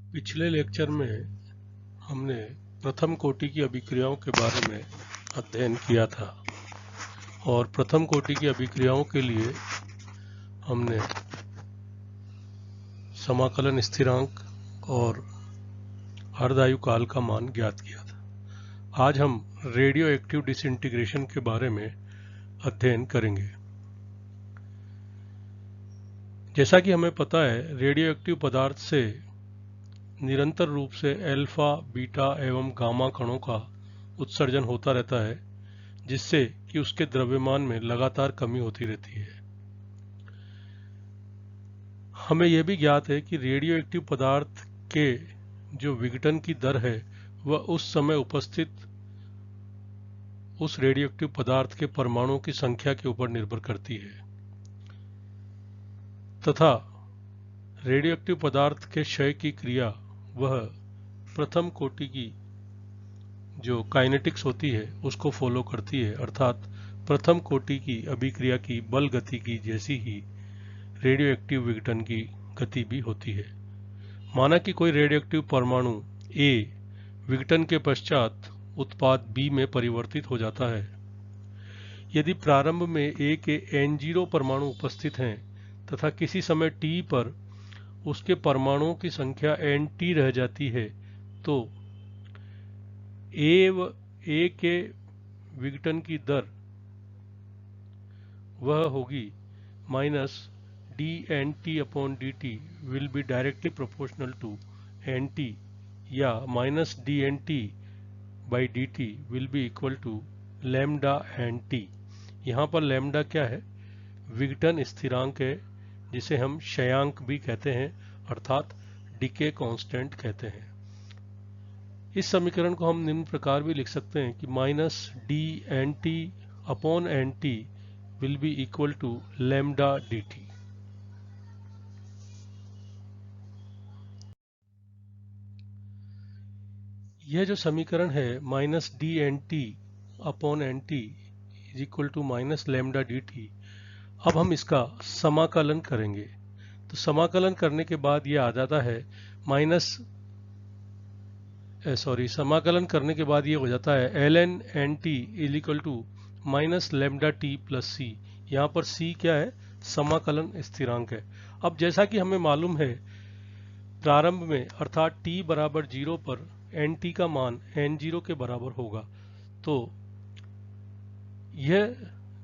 पिछले लेक्चर में हमने प्रथम कोटि की अभिक्रियाओं के बारे में अध्ययन किया था और प्रथम कोटि की अभिक्रियाओं के लिए हमने समाकलन स्थिरांक और अर्धायु काल का मान ज्ञात किया था। आज हम रेडियो एक्टिव डिसइंटीग्रेशन के बारे में अध्ययन करेंगे। जैसा कि हमें पता है, रेडियो एक्टिव पदार्थ से निरंतर रूप से अल्फा, बीटा एवं गामा कणों का उत्सर्जन होता रहता है, जिससे कि उसके द्रव्यमान में लगातार कमी होती रहती है। हमें यह भी ज्ञात है कि रेडियो एक्टिव पदार्थ के जो विघटन की दर है वह उस समय उपस्थित उस रेडियो एक्टिव पदार्थ के परमाणुओं की संख्या के ऊपर निर्भर करती है तथा रेडियो एक्टिव पदार्थ के क्षय की क्रिया वह प्रथम कोटि की जो काइनेटिक्स होती है उसको फॉलो करती है, अर्थात प्रथम कोटि की अभिक्रिया की बल गति की जैसी ही रेडियो एक्टिव विघटन की गति भी होती है। माना कि कोई रेडियो एक्टिव परमाणु A विघटन के पश्चात उत्पाद B में परिवर्तित हो जाता है। यदि प्रारंभ में A के N0 परमाणु उपस्थित हैं तथा किसी समय t पर उसके परमाणुओं की संख्या Nt रह जाती है, तो A के विघटन की दर वह होगी minus dNt/dt will be directly proportional to Nt या minus dNt/dt will be equal to lambda Nt। यहाँ पर लैम्डा क्या है? विघटन स्थिरांक है, जिसे हम क्षयांक भी कहते हैं, अर्थात डिके कांस्टेंट कहते हैं। इस समीकरण को हम निम्न प्रकार भी लिख सकते हैं कि minus dNt/Nt will be equal to lambda dt। यह जो समीकरण है minus dNt/Nt is equal to minus lambda dt, अब हम इसका समाकलन करेंगे। तो समाकलन करने के बाद यह आ जाता है समाकलन करने के बाद ये हो जाता है ln nt is equal to minus lambda T plus C. यहाँ पर c क्या है? समाकलन स्थिरांक है। अब जैसा कि हमें मालूम है, प्रारंभ में अर्थात t बराबर 0 पर nt का मान n0 के बराबर होगा। तो यह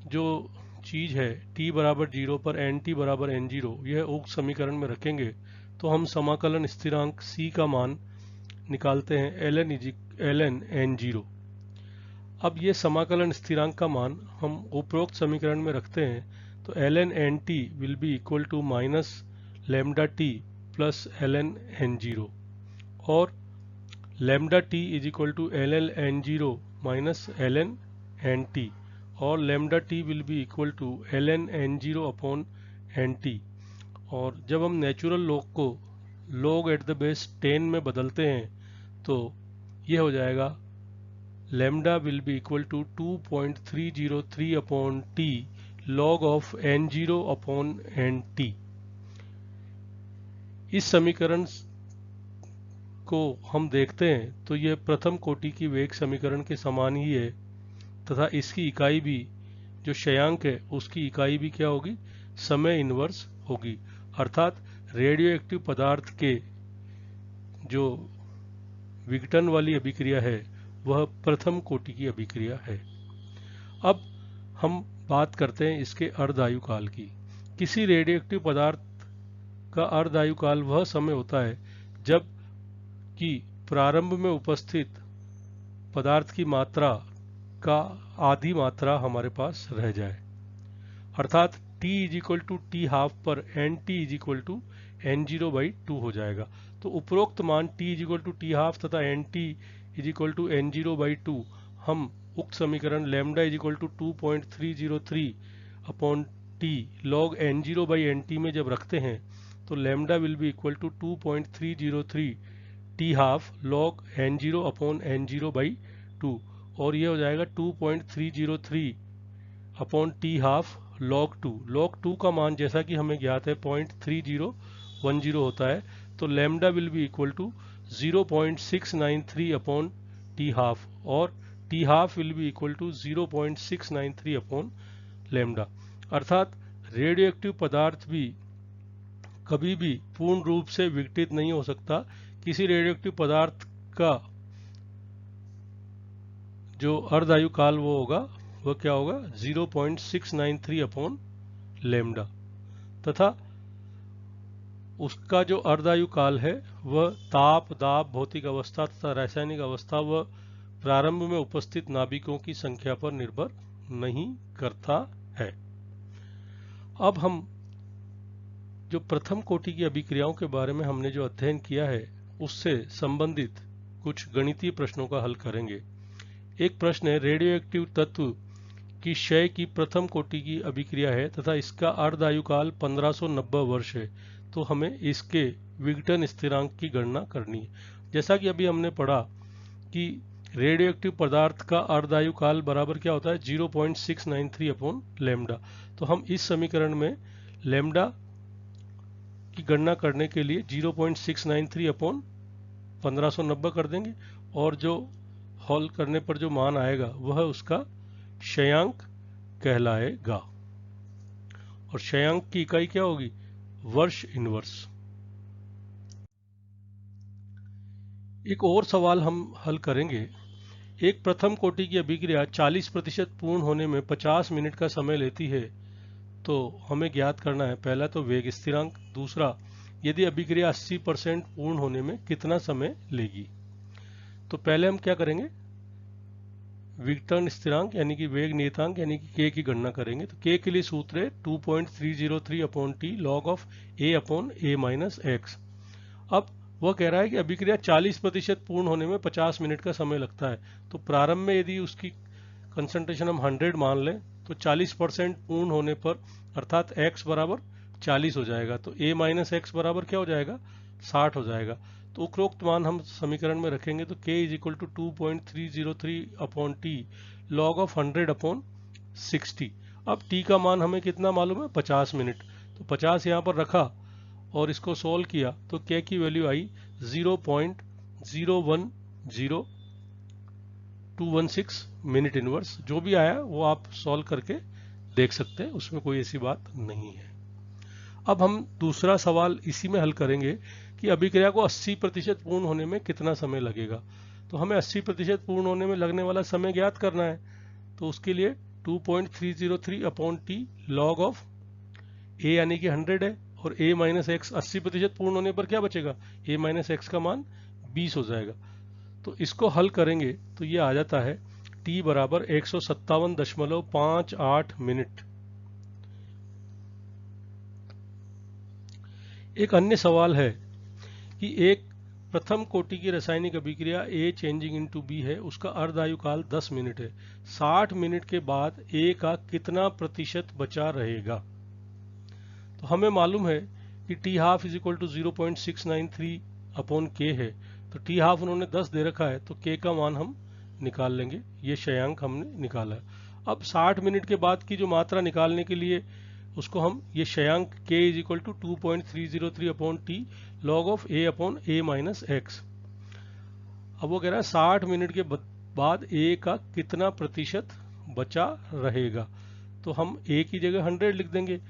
जो चीज है t बराबर 0 पर nt बराबर n0, यह उक्त समीकरण में रखेंगे तो हम समाकलन स्थिरांक c का मान निकालते हैं ln n0। अब ये समाकलन स्थिरांक का मान हम उपरोक्त समीकरण में रखते हैं, तो ln nt will be equal to minus lambda T plus ln n0 और lambda t is equal to ln n0 minus ln nt और lambda t will be equal to ln n0/nt। और जब हम नेचुरल लॉग को log at the base 10 में बदलते हैं तो यह हो जाएगा lambda will be equal to 2.303/t log of n0/nt। इस समीकरण को हम देखते हैं तो यह प्रथम कोटि की वेग समीकरण के समान ही है तथा इसकी इकाई भी, जो क्षयांक है उसकी इकाई भी क्या होगी? समय इनवर्स होगी, अर्थात रेडियो एक्टिव पदार्थ के जो विघटन वाली अभिक्रिया है वह प्रथम कोटि की अभिक्रिया है। अब हम बात करते हैं इसके अर्धायु काल की। किसी रेडियो एक्टिव पदार्थ का अर्धायु काल वह समय होता है जब कि प्रारंभ में उपस्थित पदार्थ की मात्रा का आधी मात्रा हमारे पास रह जाए, अर्थात t is equal to t half पर nt is equal to n0/2 हो जाएगा। तो उपरोक्त मान t is equal to t half तथा nt is equal to n0/2 हम उक्त समीकरण lambda is equal to 2.303/t log n0/nt में जब रखते हैं तो lambda will be equal to 2.303 t half log n0/n0/2 और ये हो जाएगा 2.303/t हाफ log 2। log 2 का मान जैसा कि हमें ज्ञात है 0.3010 होता है, तो lambda will be equal to 0.693 upon T half, और T half will be equal to 0.693 upon lambda. अर्थात रेडियो एक्टिव पदार्थ भी कभी भी पूर्ण रूप से विघटित नहीं हो सकता। किसी रेडियो एक्टिव पदार्थ का जो अर्धायु काल वो होगा, वह क्या होगा, 0.693 अपॉन लैम्डा, तथा उसका जो अर्धायु काल है वह ताप, दाब, भौतिक अवस्था तथा रासायनिक अवस्था व प्रारंभ में उपस्थित नाभिकों की संख्या पर निर्भर नहीं करता है। अब हम जो प्रथम कोटि की अभिक्रियाओं के बारे में हमने जो अध्ययन किया है उससे संबंधित कुछ गणितीय प्रश्नों का हल करेंगे। एक प्रश्न है, रेडियो एक्टिव तत्व की क्षय की प्रथम कोटि की अभिक्रिया है तथा इसका अर्धायु काल 1590 वर्ष है, तो हमें इसके विघटन स्थिरांक की गणना करनी है। जैसा कि अभी हमने पढ़ा कि रेडियो एक्टिव पदार्थ का अर्धायु काल बराबर क्या होता है, 0.693 अपॉन लैम्डा। तो हम इस समीकरण में लैम्डा की गणना करने के लिए 0.693 अपॉन 1590 कर देंगे, और जो हल करने पर जो मान आएगा वह उसका क्षयांक कहलाएगा, और क्षयांक की इकाई क्या होगी, वर्ष इनवर्स। एक और सवाल हम हल करेंगे। एक प्रथम कोटि की अभिक्रिया 40% पूर्ण होने में 50 मिनट का समय लेती है, तो हमें ज्ञात करना है पहला तो वेग स्थिरांक, दूसरा यदि अभिक्रिया 80% पूर्ण होने में कितना समय लेगी। तो पहले हम क्या करेंगे, विघटन स्थिरांक यानी कि वेग नियतांक यानी कि k की गणना करेंगे। तो k के लिए सूत्र है 2.303 upon t log of a upon a minus x. अब वह कह रहा है कि अभिक्रिया 40% पूर्ण होने में 50 मिनट का समय लगता है, तो प्रारंभ में यदि उसकी कंसंट्रेशन हम 100 मान लें तो 40% पूर्ण होने पर अर्थात x बराबर 40 हो जाएगा, तो a माइनस एक्स बराबर क्या हो जाएगा, 60 हो जाएगा। तो उपरोक्त मान हम समीकरण में रखेंगे, तो k is equal to 2.303 upon t log of 100 upon 60। अब t का मान हमें कितना मालूम है, 50 मिनट, तो 50 यहाँ पर रखा और इसको सोल्व किया तो k की वैल्यू आई 0.010216 मिनट इनवर्स। जो भी आया वो आप सॉल्व करके देख सकते हैं, उसमें कोई ऐसी बात नहीं है। अब हम दूसरा सवाल इसी में हल करेंगे कि अभिक्रिया को 80% पूर्ण होने में कितना समय लगेगा। तो हमें 80% पूर्ण होने में लगने वाला समय ज्ञात करना है, तो उसके लिए 2.303 upon t log of a यानी कि 100 है, और a माइनस एक्स 80% पूर्ण होने पर क्या बचेगा, a माइनस एक्स का मान 20 हो जाएगा। तो इसको हल करेंगे तो ये आ जाता है t बराबर 157.58 मिनट। एक अन्य सवाल है कि एक प्रथम कोटि की रासायनिक अभिक्रिया A चेंजिंग इनटू B है, उसका अर्धायु काल 10 मिनट है। 60 मिनट के बाद A का कितना प्रतिशत बचा रहेगा। तो हमें मालूम है कि t half is equal to 0.693 upon k है, तो टी हाफ उन्होंने 10 दे रखा है, तो k का मान हम निकाल लेंगे, ये क्षयांक हमने निकाला है। अब 60 मिनट के बाद की जो मात्रा निकालने के लिए उसको हम ये क्षयांक k is equal to 2.303 upon t log of a upon a minus x. अब वो कह रहा है 60 मिनट के बाद a का कितना प्रतिशत बचा रहेगा, तो हम a की जगह 100 लिख देंगे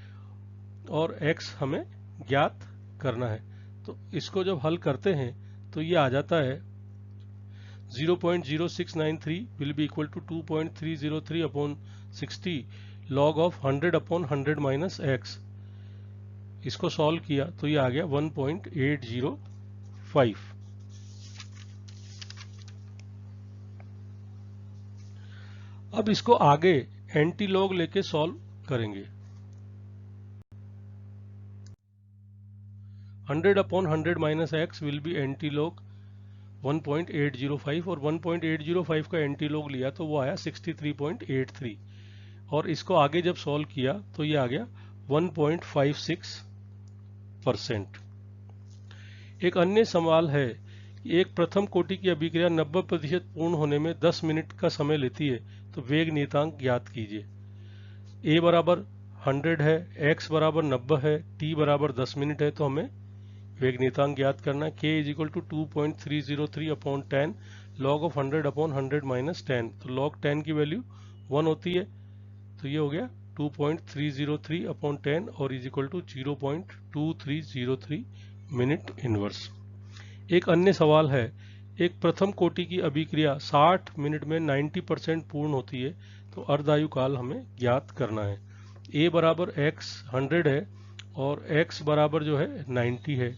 और x हमें ज्ञात करना है। तो इसको जब हल करते हैं तो ये आ जाता है 0.0693 will be equal to 2.303 upon 60 log of 100 upon 100 minus x. इसको सॉल्व किया तो ये आ गया 1.805। अब इसको आगे एंटी लॉग लेके सॉल्व करेंगे। 100 upon 100 minus x will be anti log 1.805, और 1.805 का एंटी लॉग लिया तो वो आया 63.83, और इसको आगे जब सॉल्व किया तो ये आ गया 1.56%। एक अन्य सवाल है कि एक प्रथम कोटि की अभिक्रिया 90% पूर्ण होने में 10 मिनट का समय लेती है, तो वेग नियतांक ज्ञात कीजिए। a बराबर 100 है, x बराबर 90 है, t बराबर 10 मिनट है, तो हमें वेग नियतांक ज्ञात करना है। k is equal to 2.303 upon 10 log of 100 upon 100 minus 10, तो log 10 की वैल्यू 1 होती है, तो ये हो गया 2.303 अपॉन 10 और is equal to 0.2303 minute inverse. एक अन्य सवाल है, एक प्रथम कोटि की अभिक्रिया 60 मिनट में 90% पूर्ण होती है, तो अर्धायु काल हमें ज्ञात करना है। a बराबर x 100 है और x बराबर जो है 90 है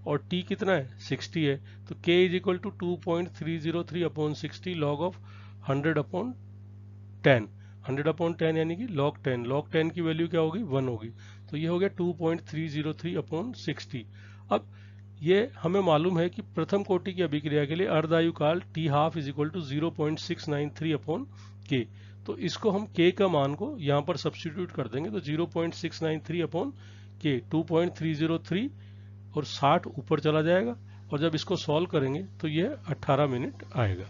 और t कितना है 60 है, तो k is equal to 2.303 upon 60 log of 100 upon 10, 100 upon 10 यानी कि log 10, log 10 की वैल्यू क्या होगी 1 होगी, तो ये हो गया 2.303 अपॉन 60। अब ये हमें मालूम है कि प्रथम कोटि की अभिक्रिया के लिए अर्धायु काल t half is equal to 0.693 upon k, तो इसको हम k का मान को यहाँ पर सब्स्टिट्यूट कर देंगे, तो 0.693 अपॉन k 2.303 और 60 ऊपर चला जाएगा और जब इसको सॉल्व करेंगे तो ये 18 मिनट आएगा।